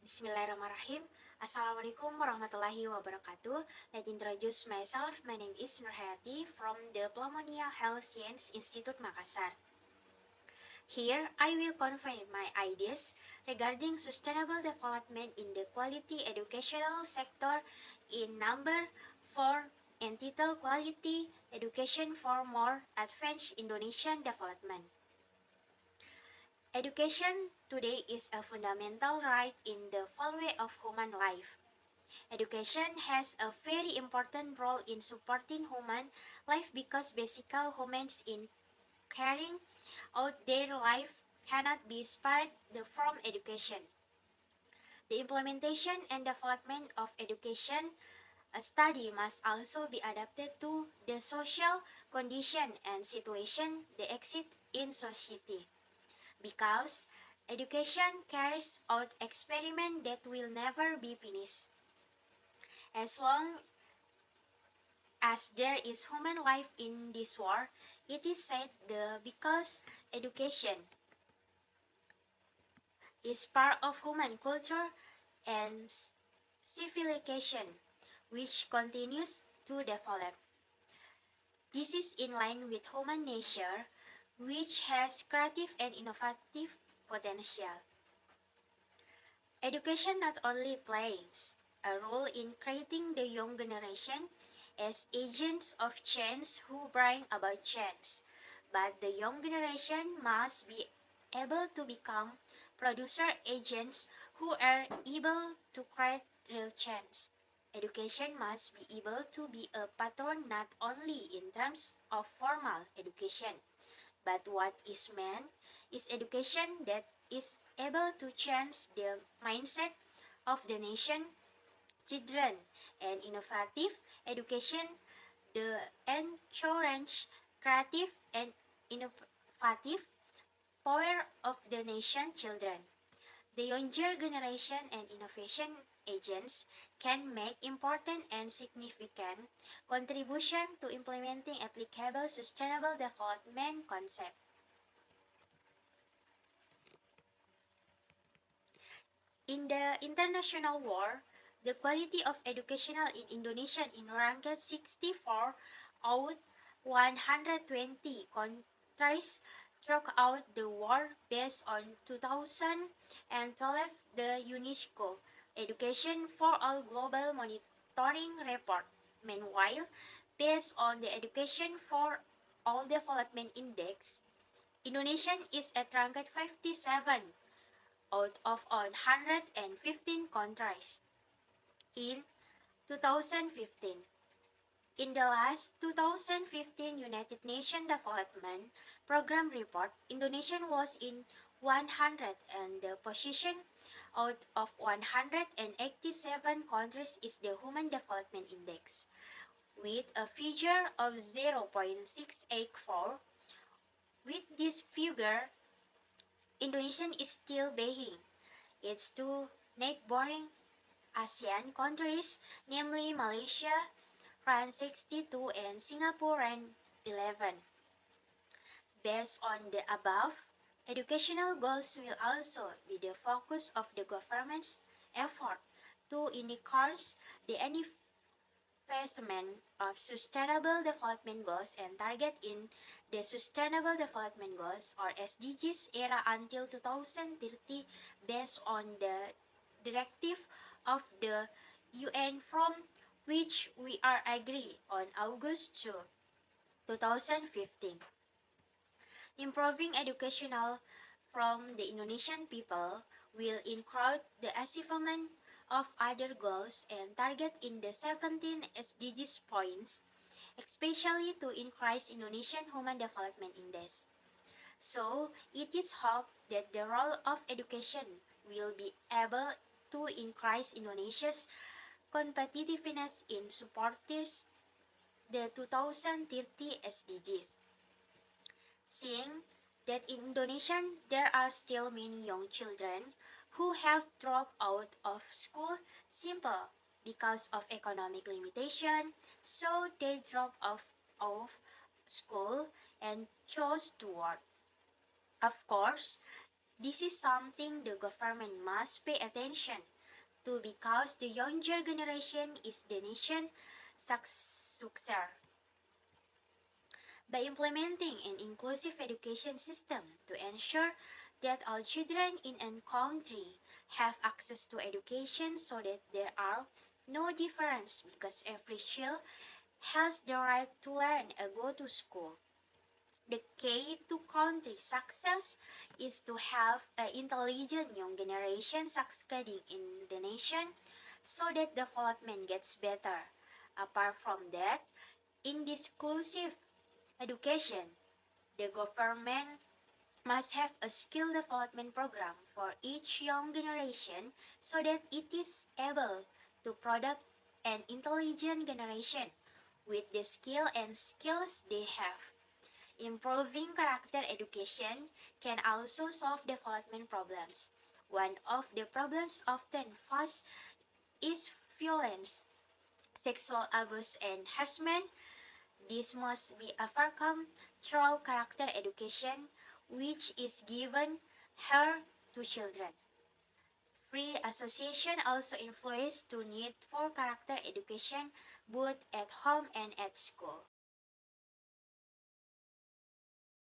Bismillahirrahmanirrahim. Assalamualaikum warahmatullahi wabarakatuh. Let me introduce myself. My name is Nurhayati from the Pulmonia Health Science Institute Makassar. Here, I will convey my ideas regarding sustainable development in the quality educational sector in number 4 entitled Quality Education for More Advanced Indonesian Development. Education today is a fundamental right in the value of human life. Education has a very important role in supporting human life because basically humans in carrying out their life cannot be spared from education. The implementation and development of education study must also be adapted to the social condition and situation they exist in society. Because education carries out experiment that will never be finished. As long as there is human life in this world, it is said because education is part of human culture and civilization, which continues to develop. This is in line with human nature, which has creative and innovative potential. Education not only plays a role in creating the young generation as agents of change who bring about change, but the young generation must be able to become producer agents who are able to create real change. Education must be able to be a patron not only in terms of formal education, but what is meant is education that is able to change the mindset of the nation, children, and innovative education, the encourage creative and innovative power of the nation children. The younger generation and innovation agents can make important and significant contribution to implementing applicable sustainable development concepts. In the international war, the quality of educational in Indonesia in ranked 64 out 120 countries throughout the world based on 2012 the UNESCO Education for All Global Monitoring Report. Meanwhile, based on the Education for All Development Index, Indonesia is at ranked 57 out of 115 countries in 2015. In the last 2015 United Nations Development Program report, Indonesia was in 100 and the position out of 187 countries is the Human Development Index with a figure of 0.684. With this figure, Indonesia is still behind its two neighboring ASEAN countries, namely Malaysia, ranked 62 and Singapore ranked 11. Based on the above, educational goals will also be the focus of the government's effort to encourage the advancement of sustainable development goals and target in the Sustainable Development Goals or SDGs era until 2030 based on the directive of the UN from which we are agree on August 2, 2015. Improving educational from the Indonesian people will include the achievement of other goals and target in the 17 SDGs points, especially to increase Indonesian Human Development Index. So, it is hoped that the role of education will be able to increase Indonesia's competitiveness in supporting the 2030 SDGs. Seeing that in Indonesia there are still many young children who have dropped out of school simply because of economic limitation, so they drop off of school and chose to work. Of course, This is something the government must pay attention to because the younger generation is the nation's successor. By implementing an inclusive education system to ensure that all children in a country have access to education so that there are no difference because every child has the right to learn and go to school. The key to country success is to have an intelligent young generation succeeding in the nation so that development gets better. Apart from that, in this inclusive education, the government must have a skill development program for each young generation so that it is able to produce an intelligent generation with the skill and skills they have. Improving character education can also solve development problems. One of the problems often faced is violence, sexual abuse, and harassment. This must be overcome through character education, which is given here to children. Free association also influence the need for character education both at home and at school.